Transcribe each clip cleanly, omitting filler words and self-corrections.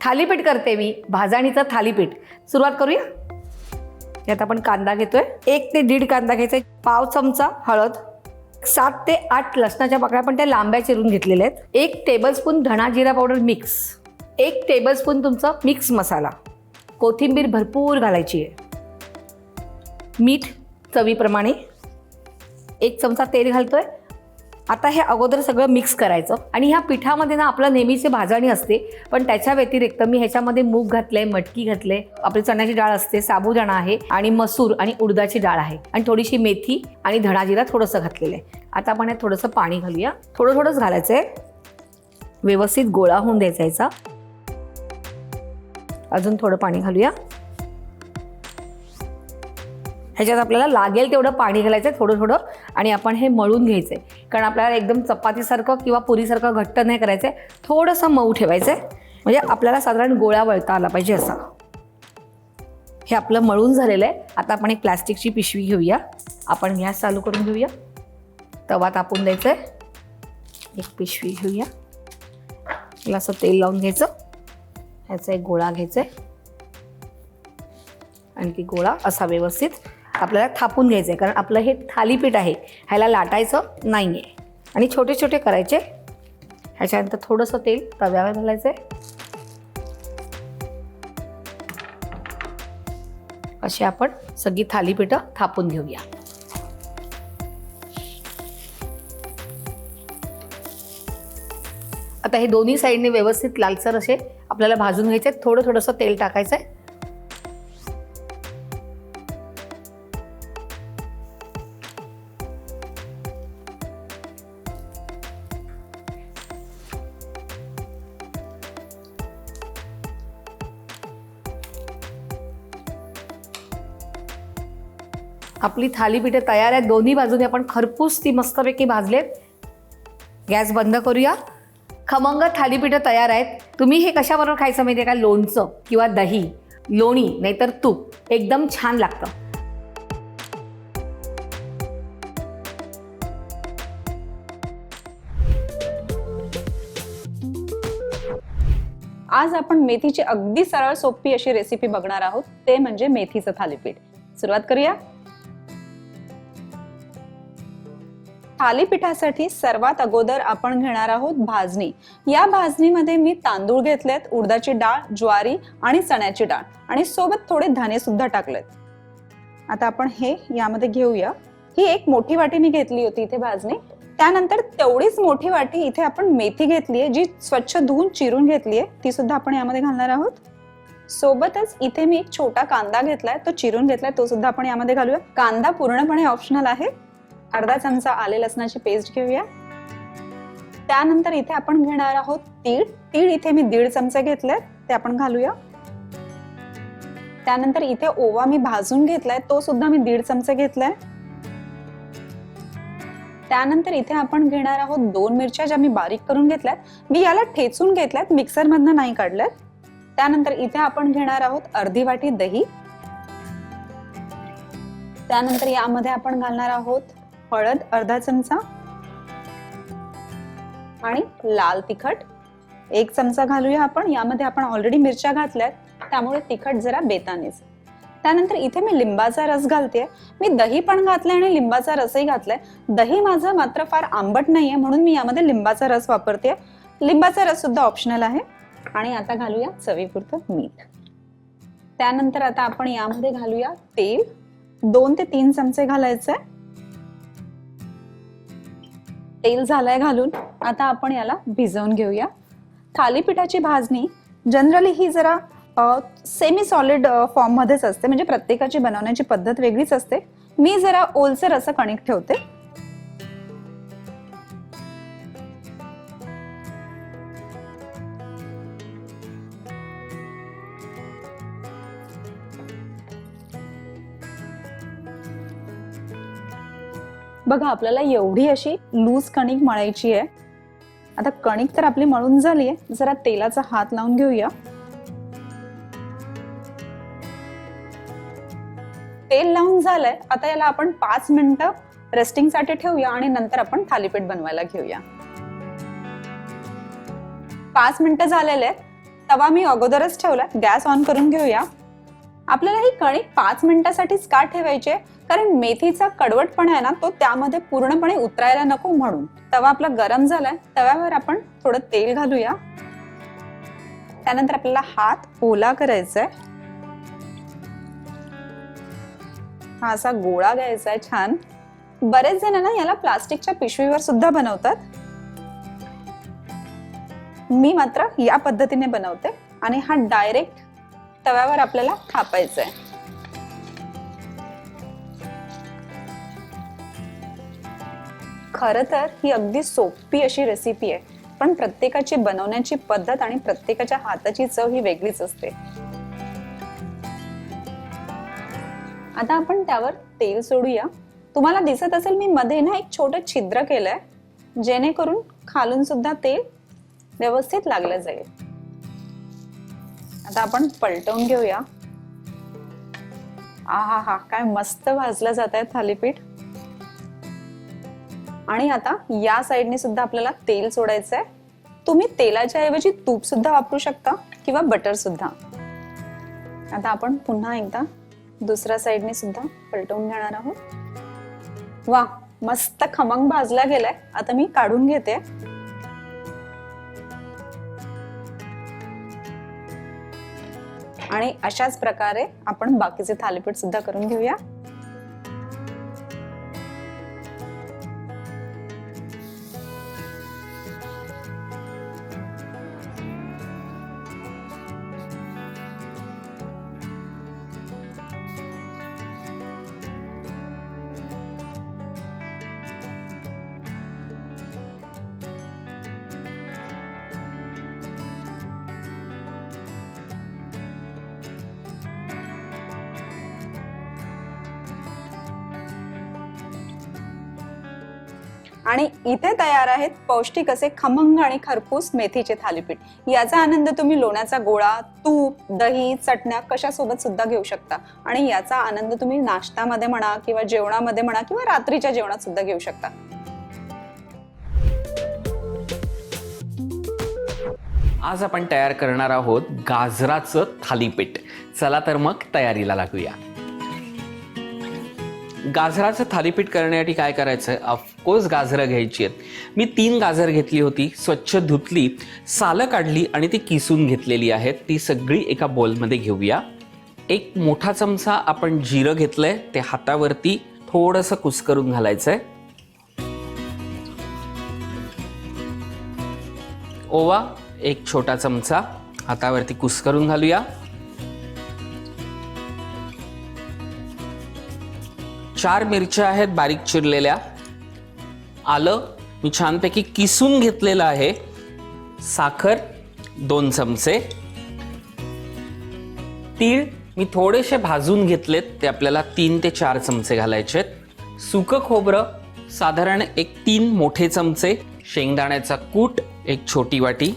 थालीपीठ करते मी, भाजणीचं थालीपीठ. सुरुवात करूया. यात आपण कांदा घेतोय, 1 ते 1.5 कांदा घ्यायचा, पाव चमचा हळद, 7 ते 8 लसणाच्या पाकळ्या पण त्या लांब्या चिरून घेतलेल्या आहेत, 1 टेबलस्पून धणा जिरा पावडर मिक्स, 1 टेबलस्पून तुमचा मिक्स मसाला, कोथिंबीर भरपूर घालायची आहे, मीठ चवीप्रमाणे, 1 चमचा तेल घालतोय. आता हे अगोदर सगळं मिक्स करायचं आणि ह्या पिठामध्ये ना आपलं नेहमीचे भाजणी असते, पण त्याच्या व्यतिरिक्त मी ह्याच्यामध्ये मूग घातले, मटकी घातले, आपली चण्याची डाळ असते, साबुदाणा आहे आणि मसूर आणि उडदाची डाळ आहे आणि थोडीशी मेथी आणि धणा जिरा थोडंसं घातलेलं आहे. आता आपण यात थोडंसं पाणी घालूया, थोडंच घालायचं आहे, व्यवस्थित गोळा होऊन द्यायचा याचा. अजून थोडं पाणी घालूया. ह्याच्यात आपल्याला लागेल तेवढं पाणी घालायचं आहे, थोडं आणि आपण हे मळून घ्यायचं आहे, कारण आपल्याला एकदम चपातीसारखं किंवा पुरीसारखं घट्ट नाही करायचं आहे, थोडंसं मऊ ठेवायचं आहे, म्हणजे आपल्याला साधारण गोळा वळता आला पाहिजे असा. हे आपलं मळून झालेलं आहे. आता आपण एक प्लास्टिकची पिशवी घेऊया, आपण गॅस चालू करून घेऊया, तवा तापून द्यायचा आहे, एक पिशवी घेऊया, याला असं तेल लावून घ्यायचं, ह्याचा एक गोळा घ्यायचा आहे आणि ती गोळा असा व्यवस्थित आपल्याला थापून घ्यायचं आहे, कारण आपलं हे थालीपीठ आहे, ह्याला लाटायचं नाही आहे आणि छोटे छोटे करायचे. ह्याच्यानंतर थोडंसं तेल तव्यावर घालायचं आहे, अशी आपण सगळी थालीपीठं थापून घेऊया. आता हे दोन्ही साईडने व्यवस्थित लालसर असे आपल्याला भाजून घ्यायचे, थोडंसं तेल टाकायचं आहे. आपली थालीपीठे तयार आहेत, दोन्ही बाजूने आपण खरपूस ती मस्तपैकी भाजलेत. गॅस बंद करूया. खमंग थालीपीठं तयार आहेत. तुम्ही हे कशाबरोबर खायचं माहिती आहे का? लोणचं किंवा दही, लोणी नाहीतर तूप, एकदम छान लागतं. आज आपण मेथीची अगदी सरळ सोपी अशी रेसिपी बघणार आहोत, ते म्हणजे मेथीचं थालीपीठ. सुरुवात करूया. थालीपीठासाठी सर्वात अगोदर आपण घेणार आहोत भाजणी. या भाजणीमध्ये मी तांदूळ घेतलेत, उडदाची डाळ, ज्वारी आणि चण्याची डाळ आणि सोबत थोडे धने सुद्धा टाकलेत. आता आपण हे यामध्ये घेऊया. ही एक मोठी वाटी मी घेतली होती इथे भाजणी. त्यानंतर तेवढीच मोठी वाटी इथे आपण मेथी घेतली आहे, जी स्वच्छ धुवून चिरून घेतली आहे, ती सुद्धा आपण यामध्ये घालणार आहोत. सोबतच इथे मी एक छोटा कांदा घेतलाय, तो चिरून घेतलाय, तो सुद्धा आपण यामध्ये घालूया. कांदा पूर्णपणे ऑप्शनल आहे. अर्धा चमचा आले लसणाची पेस्ट घेऊया. त्यानंतर इथे आपण घेणार आहोत तीळ. तीळ इथे मी 1.5 चमचे घेतलेत, ते आपण घालूया. त्यानंतर इथे ओवा मी भाजून घेतलाय, तो सुद्धा मी 1.5 चमचे घेतलाय. त्यानंतर इथे आपण घेणार आहोत 2 मिरच्या, ज्या मी बारीक करून घेतल्यात. मी याला ठेचून घेतल्यात, मिक्सर मधनं नाही काढल्यात. त्यानंतर इथे आपण घेणार आहोत अर्धी वाटी दही. त्यानंतर यामध्ये आपण घालणार आहोत हळद अर्धा चमचा आणि लाल तिखट 1 चमचा घालूया आपण. यामध्ये आपण ऑलरेडी मिरच्या घातल्यात, त्यामुळे तिखट जरा बेतानेच. त्यानंतर इथे मी लिंबाचा रस घालते. मी दही पण घातलंय आणि लिंबाचा रसही घातलाय. दही माझं मात्र फार आंबट नाहीये, म्हणून मी यामध्ये लिंबाचा रस वापरते. लिंबाचा रस सुद्धा ऑप्शनल आहे. आणि आता घालूया चवीपुरतं मीठ. त्यानंतर आता आपण यामध्ये घालूया तेल. 2 ते 3 चमचे घालायचंय. तेल झालंय घालून. आता आपण याला भिजवून घेऊया. थालीपीठाची भाजणी जनरली ही जरा सेमी सॉलिड फॉर्म मध्येच असते, म्हणजे प्रत्येकाची बनवण्याची पद्धत वेगळीच असते. मी जरा ओलसर असं कणिक ठेवते. बघा, आपल्याला एवढी अशी लूज कणिक मळायची आहे. आता कणिक तर आपली मळून झाली आहे. जरा तेलाचा हात लावून घेऊया. तेल लावून झालंय. आता याला आपण 5 मिनिटं रेस्टिंग साठी ठेवूया आणि नंतर आपण थालीपीठ बनवायला घेऊया. 5 मिनिटं झालेले आहेत. तवा मी अगोदरच ठेवलाय, गॅस ऑन करून घेऊया. आपल्याला ही कणिक 5 मिनिटासाठीच का ठेवायची आहे? कारण मेथीचा कडवटपणा आहे ना, तो त्यामध्ये पूर्णपणे उतरायला नको म्हणून. तवा आपला गरम झालाय, तव्यावर आपण थोडं तेल घालूया. त्यानंतर आपल्याला हात ओला करायचा आहे. हा असा गोळा घ्यायचा आहे छान. बरेच जण ना याला प्लास्टिकच्या पिशवीवर सुद्धा बनवतात. मी मात्र या पद्धतीने बनवते आणि हा डायरेक्ट तव्यावर आपल्याला थापायचा आहे. खरं तर ही अगदी सोपी अशी रेसिपी आहे, पण प्रत्येकाची बनवण्याची पद्धत आणि प्रत्येकाच्या हाताची चव ही वेगळीच असते. आता आपण त्यावर तेल सोडूया. तुम्हाला दिसत असेल मी मध्ये ना एक छोटं छिद्र केलंय, जेणेकरून खालून सुद्धा तेल व्यवस्थित लागलं जाईल. आता आपण पलटवून घेऊया. आहा हा, काय मस्त भाजलं जात आहे थालीपीठ. आणि आता या साइडने सुद्धा आपल्याला तेल सोडायचंय. तुम्ही तेलाच्या ऐवजी तूप सुद्धा वापरू शकता किंवा बटर सुद्धा. आता आपण पुन्हा एकदा दुसऱ्या साइडने सुद्धा पलटवून घेणार आहोत. वा, मस्त खमंग भाजला गेलाय. आता मी काढून घेते. आणि अशाच प्रकारे आपण बाकीचे थालीपीठ सुद्धा करून घेऊया. आणि इथे तयार आहेत पौष्टिक असे खमंग आणि खरपूस मेथीचे थालीपीठ. याचा आनंद तुम्ही लोण्याचा गोळा, तूप, दही, चटण्या कशासोबत सुद्धा घेऊ शकता. आणि याचा आनंद तुम्ही नाश्त्यामध्ये म्हणा किंवा जेवणामध्ये म्हणा किंवा रात्रीच्या जेवणात सुद्धा घेऊ शकता. आज आपण तयार करणार आहोत गाजराचं थालीपीठ. चला तर मग तयारीला लागूया. गाजराचं थालीपीठ करण्यासाठी काय करायचं आहे? ऑफकोर्स गाजरं घ्यायची आहेत. मी 3 गाजर घेतली होती, स्वच्छ धुतली, सालं काढली आणि ती किसून घेतलेली आहेत. ती सगळी एका बोलमध्ये घेऊया. एक मोठा चमचा आपण जिरं घेतलंय, ते हातावरती थोडंसं कुस्करून घालायचंय. ओवा एक छोटा चमचा हातावरती कुस्करून घालूया. 4 मिरच्या आहेत बारीक चिरलेल्या. आलं मी छानपैकी किसून घेतलेलं आहे. साखर 2 चमचे. तीळ मी थोडेसे भाजून घेतलेत, ते आपल्याला 3 ते 4 चमचे घालायचे आहेत. सुकं खोबरं साधारण 3 मोठे चमचे. शेंगदाण्याचा कूट 1 छोटी वाटी.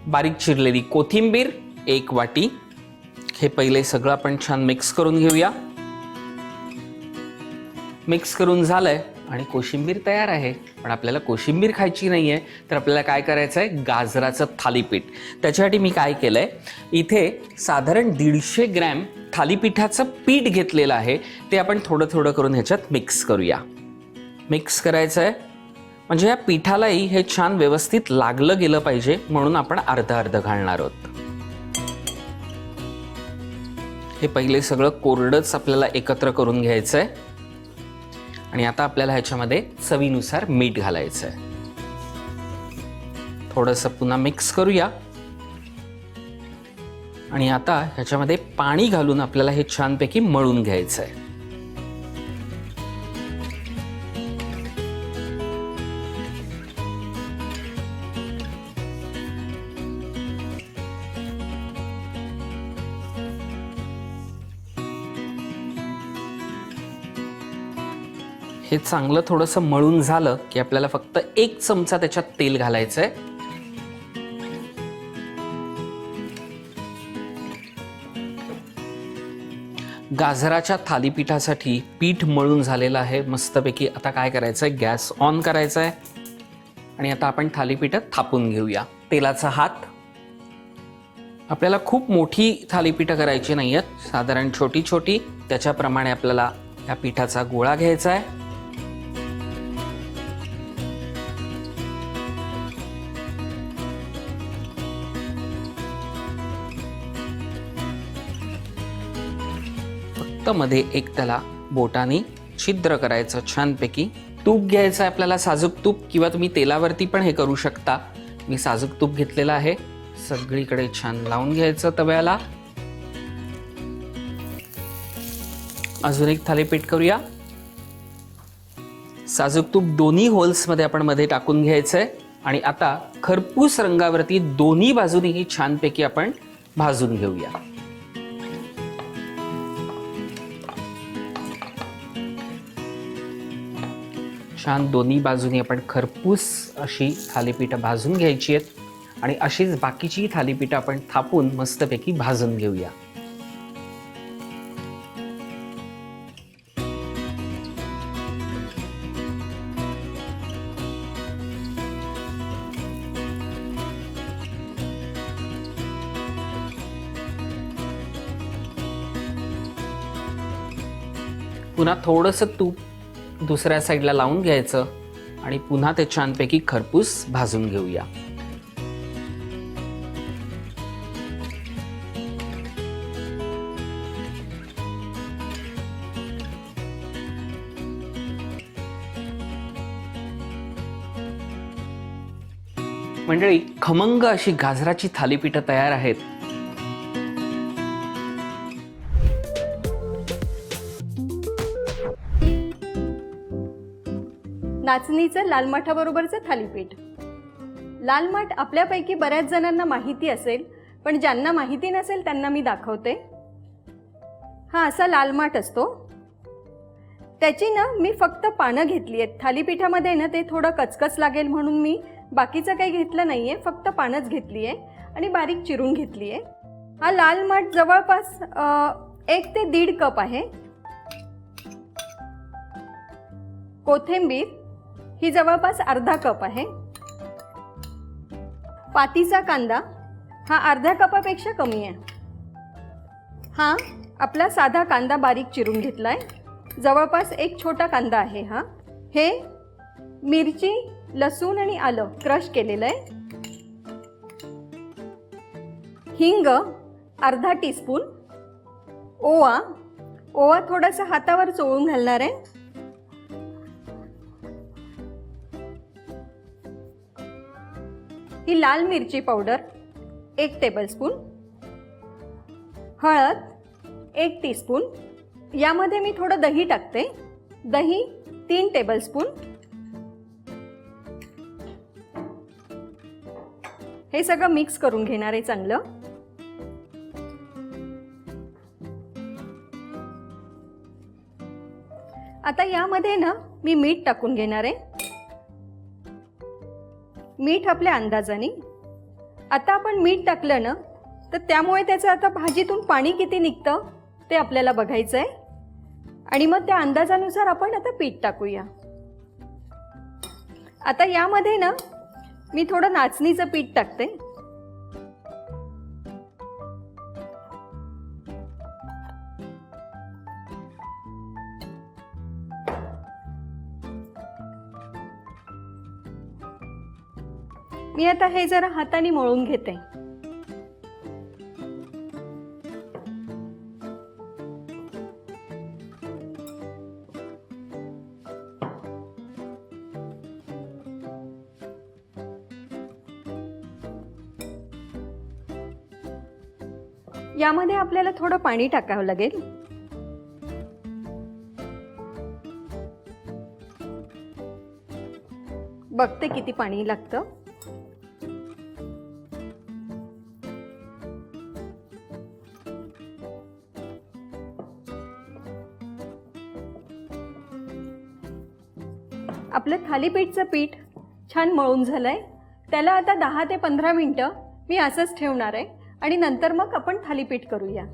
बारीक चिरलेली कोथिंबीर 1 वाटी. हे पहिले सगळं आपण छान मिक्स करून घेऊया. मिक्स करून झालंय आणि कोशिंबीर तयार आहे. पण आपल्याला कोशिंबीर खायची नाही आहे, तर आपल्याला काय करायचं आहे? गाजराचं थालीपीठ. त्याच्यासाठी मी काय केलं आहे, इथे साधारण 150 ग्रॅम थालीपीठाचं पीठ घेतलेलं आहे. ते आपण थोडं थोडं करून ह्याच्यात मिक्स करूया. मिक्स करायचं आहे म्हणजे या पिठालाही हे छान व्यवस्थित लागलं गेलं पाहिजे, म्हणून आपण अर्ध अर्ध घालणार आहोत. हे पहिले सगळं कोरडंच आपल्याला एकत्र करून घ्यायचं आहे. आणि आता आपल्याला ह्याच्यामध्ये चवीनुसार मीठ घालायचं आहे. थोडंसं पुन्हा मिक्स करूया. आणि आता ह्याच्यामध्ये पाणी घालून आपल्याला हे छानपैकी मळून घ्यायचं आहे. हे चांगलं थोडंसं मळून झालं की आपल्याला फक्त 1 चमचा त्याच्यात तेल घालायचं आहे. गाजराच्या थालीपीठासाठी पीठ मळून झालेलं आहे मस्तपैकी. आता काय करायचं आहे? गॅस ऑन करायचा आहे आणि आता आपण थालीपीठ थापून घेऊया. तेलाचा हात आपल्याला खूप मोठी थालीपीठं करायची नाही आहेत, साधारण छोटी छोटी. त्याच्याप्रमाणे आपल्याला या पिठाचा गोळा घ्यायचा आहे. फक्त मध्ये एक त्याला बोटाने छिद्र करायचं छानपैकी. तूप घ्यायचं आहे आपल्याला, साजूक तूप, किंवा तुम्ही तेलावरती पण हे करू शकता. मी साजूक तूप घेतलेलं आहे. सगळीकडे छान लावून घ्यायचं तव्याला. अजून एक थालीपीठ करूया. साजूक तूप दोन्ही होल्समध्ये आपण मध्ये टाकून घ्यायचंय आणि आता खरपूस रंगावरती दोन्ही बाजूनीही छानपैकी आपण भाजून घेऊया. छान दोन्ही बाजूनी आपण खरपूस अशी थालीपीठं भाजून घ्यायची आहेत आणि अशीच बाकीची थालीपीठं आपण थापून मस्तपैकी भाजून घेऊया. पुन्हा थोडंसं तूप दुसऱ्या साईडला लावून घ्यायचं आणि पुन्हा ते छानपैकी खरपूस भाजून घेऊया. मंडळी, खमंग अशी गाजराची थालीपीठं तयार आहेत. नाचणीचं लाल माठाबरोबरचं थालीपीठ. लाल माठ आपल्यापैकी बऱ्याच जणांना माहिती असेल, पण ज्यांना माहिती नसेल त्यांना मी दाखवते. हा असा लाल माठ असतो. त्याची ना मी फक्त पानं घेतली आहेत. थालीपीठामध्ये ना ते थोडं कचकच लागेल म्हणून मी बाकीचं काही घेतलं नाही आहे, फक्त पानंच घेतली आहे आणि बारीक चिरून घेतली आहे. हा लाल माठ जवळपास 1 ते 1.5 कप आहे. कोथिंबीर ही जवळपास अर्धा कप आहे. पातीचा कांदा हा अर्ध्या कपापेक्षा कमी आहे. हा आपला साधा कांदा बारीक चिरून घेतलाय, जवळपास 1 छोटा कांदा आहे हा. हे मिरची, लसूण आणि आलं क्रश केलेलं आहे. हिंग अर्धा टीस्पून. ओवा थोडासा हातावर चोळून घालणार आहे. ही लाल मिरची पावडर 1 टेबलस्पून. हळद 1 टीस्पून. यामध्ये मी थोडं दही टाकते. दही 3 टेबलस्पून. हे सगळं मिक्स करून घेणार आहे चांगलं. आता यामध्ये ना मी मीठ टाकून घेणार आहे. मीठ आपल्या अंदाजाने. आता आपण मीठ टाकलं ना तर त्यामुळे त्याचं आता भाजीतून पाणी किती निघतं ते आपल्याला बघायचं आहे आणि मग त्या अंदाजानुसार आपण आता पीठ टाकूया. आता यामध्ये ना मी थोडं नाचणीचं पीठ टाकते. मी आता हे जरा हाताने मळून घेते. यामध्ये आपल्याला थोडं पाणी टाकावं लागेल. बघते किती पाणी लागतं. आपलं थालीपीठचं पीठ छान मळून झालंय. त्याला आता 10 ते 15 मिनिटं मी असंच ठेवणार आहे आणि नंतर मग आपण थालीपीठ करूया.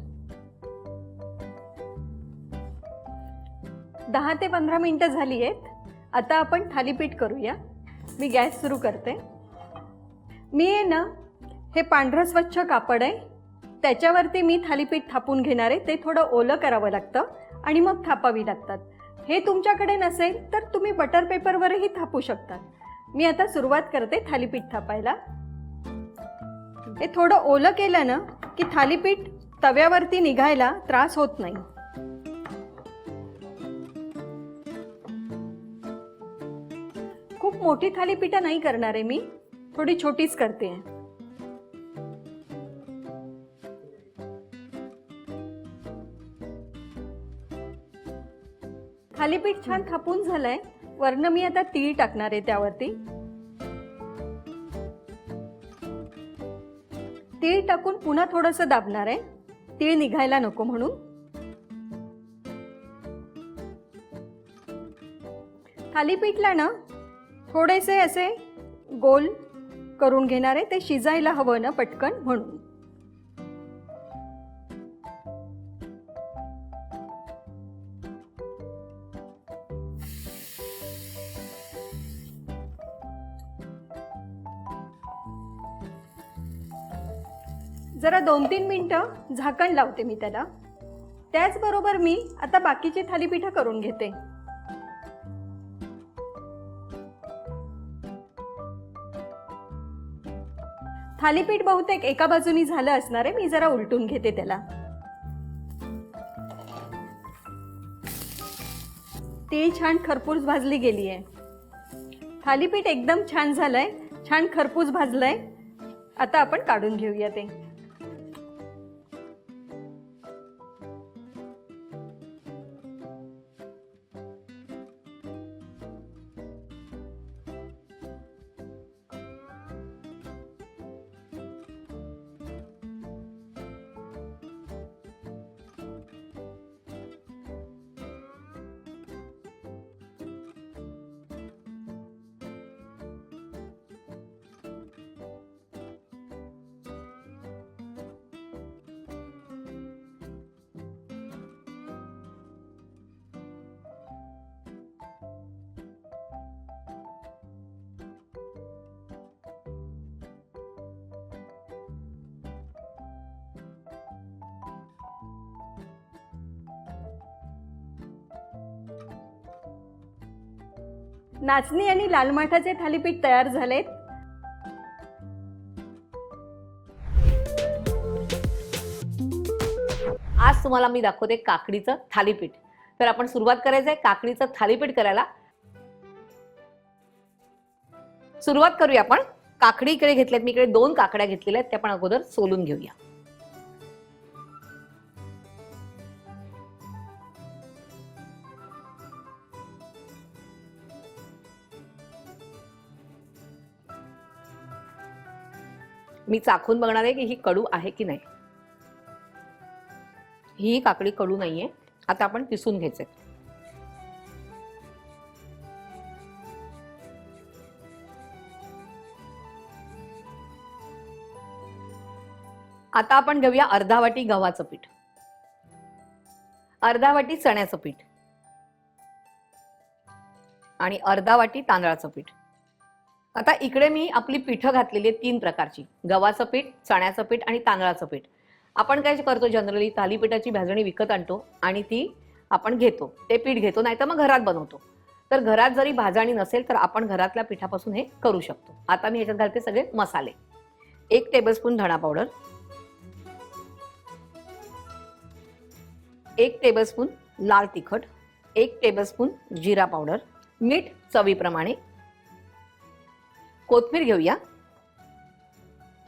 10 ते 15 मिनिटं झाली आहेत. आता आपण थालीपीठ करूया. मी गॅस सुरू करते. मी आहे ना हे पांढरं स्वच्छ कापड आहे त्याच्यावरती मी थालीपीठ थापून घेणार आहे. ते थोडं ओलं करावं लागतं आणि मग थापावी लागतात. हे तुमच्याकडे नसेल तर तुम्ही बटर पेपरवरही थापू शकतात. मी आता सुरुवात करते थालीपीठ थापायला. हे थोडं ओलं केलं ना की थालीपीठ तव्यावरती निघायला त्रास होत नाही. खूप मोठी थालीपीठं नाही करणार आहे मी, थोडी छोटीच करते. थालीपीठ छान थापून झालंय. वरनं मी आता तीळ टाकणार आहे त्यावरती. तीळ टाकून पुन्हा थोडंसं दाबणार आहे, तीळ निघायला नको म्हणून. थालीपीठला ना थोडेसे असे गोल करून घेणार आहे, ते शिजायला हवं ना पटकन म्हणून. जरा 2-3 मिनिटं झाकण लावते मी त्याला. त्याचबरोबर मी आता बाकीची थालीपीठं करून घेते. थालीपीठ बहुतेक एका बाजूनी झालं असणार आहे. मी जरा उलटून घेते त्याला. तीळ छान खरपूस भाजली गेली आहे. थालीपीठ एकदम छान झालंय, छान खरपूस भाजलंय. आता आपण काढून घेऊया ते. नाचणी आणि लाल माठाचे थालीपीठ तयार झालेत. आज तुम्हाला मी दाखवते काकडीचं थालीपीठ. तर आपण सुरुवात करायचंय काकडीचं थालीपीठ करायला. सुरुवात करूया आपण. काकडी इकडे घेतल्यात मी, इकडे 2 काकड्या घेतलेल्या आहेत, त्या आपण अगोदर सोलून घेऊया. मी चाखून बघणार आहे की ही कडू आहे की नाही. ही काकडी कडू नाहीये. आता आपण किसून घ्यायचे. आता आपण घेऊया अर्धा वाटी गव्हाचं पीठ, अर्धा वाटी चण्याचं पीठ आणि अर्धा वाटी तांदळाचं पीठ. आता इकडे मी आपली पीठं घातलेली आहेत 3 प्रकारची, गव्हाचं पीठ, चण्याचं पीठ आणि तांदळाचं पीठ. आपण काय करतो जनरली थालीपीठाची भाजणी विकत आणतो आणि ती आपण घेतो, ते पीठ घेतो, नाही तर मग घरात बनवतो. तर घरात जरी भाजणी नसेल तर आपण घरातल्या पिठापासून हे करू शकतो. आता मी ह्याच्यात घालते सगळे मसाले. 1 टेबलस्पून धणा पावडर, 1 टेबलस्पून लाल तिखट, 1 टेबलस्पून जिरा पावडर, मीठ चवीप्रमाणे, कोथिंबीर घेऊया,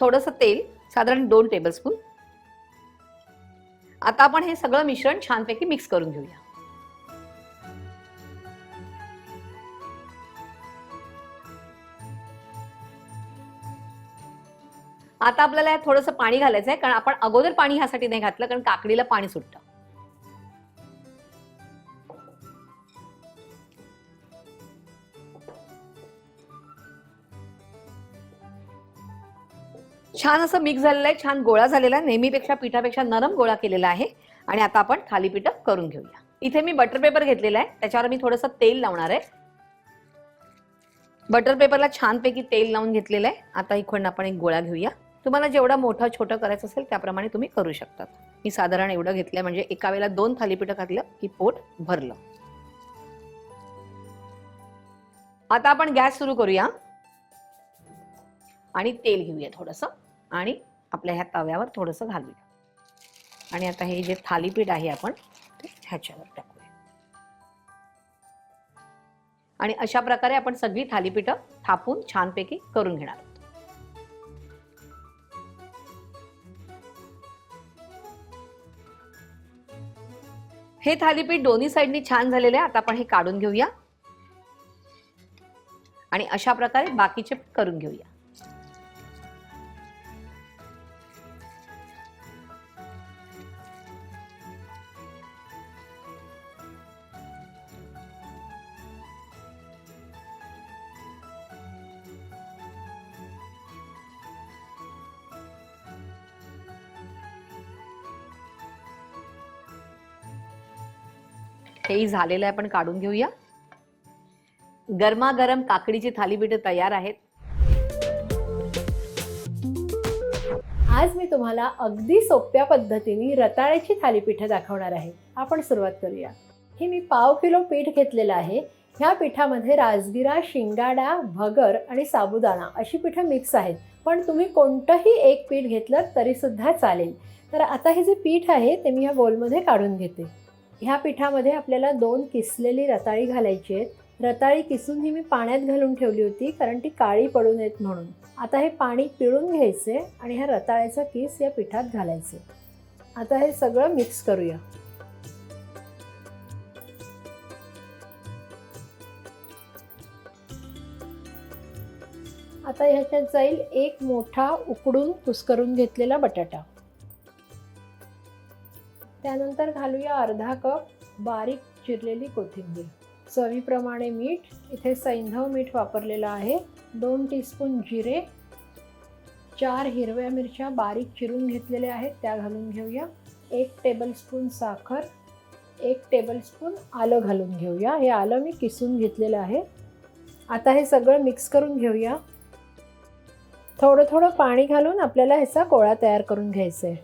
थोडंसं तेल साधारण 2 टेबलस्पून. आता आपण हे सगळं मिश्रण छानपैकी मिक्स करून घेऊया. आता आपल्याला यात थोडंसं पाणी घालायचं आहे, कारण आपण अगोदर पाणी ह्यासाठी नाही घातलं कारण काकडीला पाणी सुटतं. छान असं मिक्स झालेलं आहे, छान गोळा झालेला आहे, नेहमीपेक्षा पिठापेक्षा नरम गोळा केलेला आहे. आणि आता आपण थालीपीठ करून घेऊया. इथे मी बटर पेपर घेतलेला आहे, त्याच्यावर मी थोडंसं तेल लावणार आहे. बटर पेपरला छानपैकी तेल लावून घेतलेलं आहे. आता इकडून आपण एक गोळा घेऊया तुम्हाला जेवढं मोठं छोटं करायचं असेल त्याप्रमाणे तुम्ही करू शकतात. मी साधारण एवढं घेतलं म्हणजे एका वेळेला 2 थालीपीठं घातलं की पोट भरलं. आता आपण गॅस सुरू करूया आणि तेल घेऊया थोडंसं आणि आपल्या ह्या तव्यावर थोडंसं घालूया आणि आता हे जे थालीपीठ आहे आपण ते ह्याच्यावर टाकूया आणि अशा प्रकारे आपण सगळी थालीपीठं थापून छानपैकी करून घेणार आहोत. हे थालीपीठ दोन्ही साईडनी छान झालेले आहे. आता आपण हे काढून घेऊया आणि अशा प्रकारे बाकीचे करून घेऊया. हेही झालेलं आहे, आपण काढून घेऊया. गरमागरम काकडीची थालीपीठ तयार आहेत. आज मी तुम्हाला अगदी सोप्या पद्धतीने रताळ्याची थालीपीठं दाखवणार आहे. आपण सुरुवात करूया. हे मी 1/2 किलो पीठ घेतलेलं आहे. ह्या पिठामध्ये राजगिरा, शिंगाडा, भगर आणि साबुदाणा अशी पिठं मिक्स आहेत, पण तुम्ही कोणतंही एक पीठ घेतलं तरी सुद्धा चालेल. तर आता हे जे पीठ आहे ते मी ह्या बोलमध्ये काढून घेते. ह्या पिठामध्ये आपल्याला 2 किसलेली रताळी घालायची आहेत. रताळी किसून ही मी पाण्यात घालून ठेवली होती कारण ती काळी पडू नयेत म्हणून. आता हे पाणी पिळून घ्यायचे आणि ह्या रताळ्याचा किस या पिठात घालायचे. आता हे सगळं मिक्स करूया. आता ह्याच्यात जाईल एक मोठा उकडून कुस्करून घेतलेला बटाटा. त्यानंतर घालूया अर्धा कप बारीक चिरलेली कोथिंबीर. चवीप्रमाणे मीठ, इथे सैंधव मीठ वापरलेलं आहे. 2 टीस्पून जिरे, 4 हिरव्या मिरच्या बारीक चिरून घेतलेल्या आहेत त्या घालून घेऊया. 1 टेबलस्पून साखर, 1 टेबलस्पून आलं घालून घेऊया. हे आलं मी किसून घेतलेलं आहे. आता हे सगळं मिक्स करून घेऊया. थोडं थोडं पाणी घालून आपल्याला ह्याचा गोळा तयार करून घ्यायचा आहे.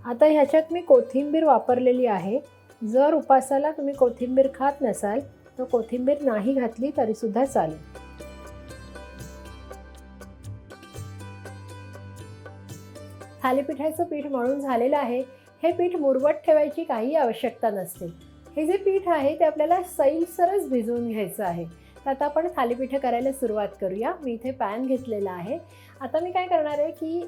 आता ह्याच्यात मी कोथिंबीर वापरलेली आहे. जर उपासाला तुम्ही कोथिंबीर खात नसाल तर कोथिंबीर नाही घातली तरी सुद्धा चालेल. थालीपीठाचं पीठ मळून झालेलं आहे. हे पीठ मुरवत ठेवायची काही आवश्यकता नसते. हे जे पीठ आहे ते आपल्याला सैलसरच भिजवून घ्यायचं आहे. तर आता आपण थालीपीठं करायला सुरुवात करूया. मी इथे पॅन घेतलेला आहे. आता मी काय करणार आहे की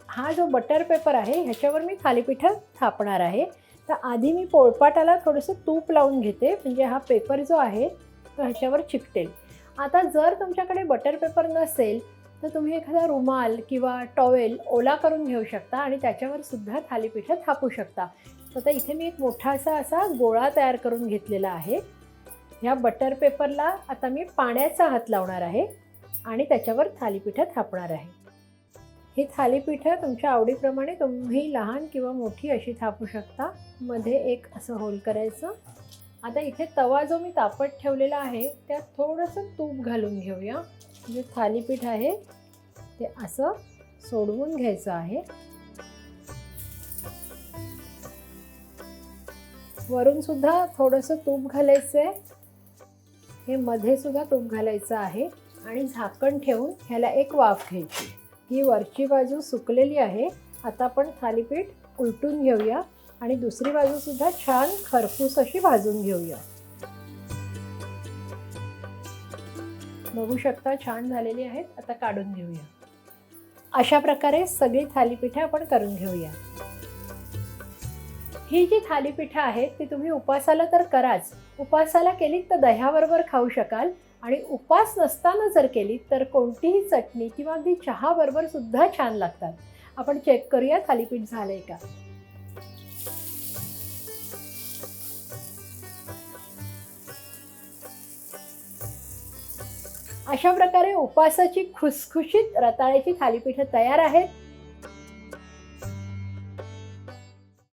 हा जो बटर पेपर आहे ह्याच्यावर मी थालीपीठं थापणार आहे. तर आधी मी पोळपाटाला थोडंसं तूप लावून घेते म्हणजे हा पेपर जो आहे तो ह्याच्यावर चिकटेल. आता जर तुमच्याकडे बटर पेपर नसेल तर तुम्ही एखादा रुमाल किंवा टॉवेल ओला करून घेऊ शकता आणि त्याच्यावर सुद्धा थालीपीठं थापू शकता. तर आता इथे मी एक मोठा असा गोळा तयार करून घेतलेला आहे. ह्या बटर पेपरला आता मी पाण्याचा हात लावणार आहे आणि त्याच्यावर थालीपीठं थापणार आहे. ही थालीपीठं तुमच्या आवडीप्रमाणे तुम्ही लहान किंवा मोठी अशी थापू शकता. मध्ये एक असं होल करायचं. आता इथे तवा जो मी तापत ठेवलेला आहे त्यात थोडंसं तूप घालून घेऊया. जे थालीपीठ आहे ते असं सोडवून घ्यायचं आहे. वरून सुद्धा थोडंसं तूप घालायचं आहे. हे मध्ये सुद्धा तूप घालायचं आहे आणि झाकण ठेवून ह्याला एक वाफ घ्यायची. ही वरची बाजू सुकलेली आहे. आता आपण थालीपीठ उलटून घेऊया आणि दुसरी बाजू सुद्धा छान खरपूस अशी भाजून घेऊया. बघू शकता छान झालेली आहेत. आता काढून घेऊया. अशा प्रकारे सगळी थालीपीठं आपण करून घेऊया. ही जी थालीपीठं आहेत ती तुम्ही उपासाला तर कराच. उपासाला केलीत तर दह्याबरोबर खाऊ शकाल आणि उपास नसताना जर केलीत तर कोणतीही चटणी किंवा अगदी चहाबरोबर सुद्धा छान लागतात. आपण चेक करूया थालीपीठ झालंय का. अशा प्रकारे उपासाची खुसखुशीत रताळ्याची थालीपीठं तयार आहेत.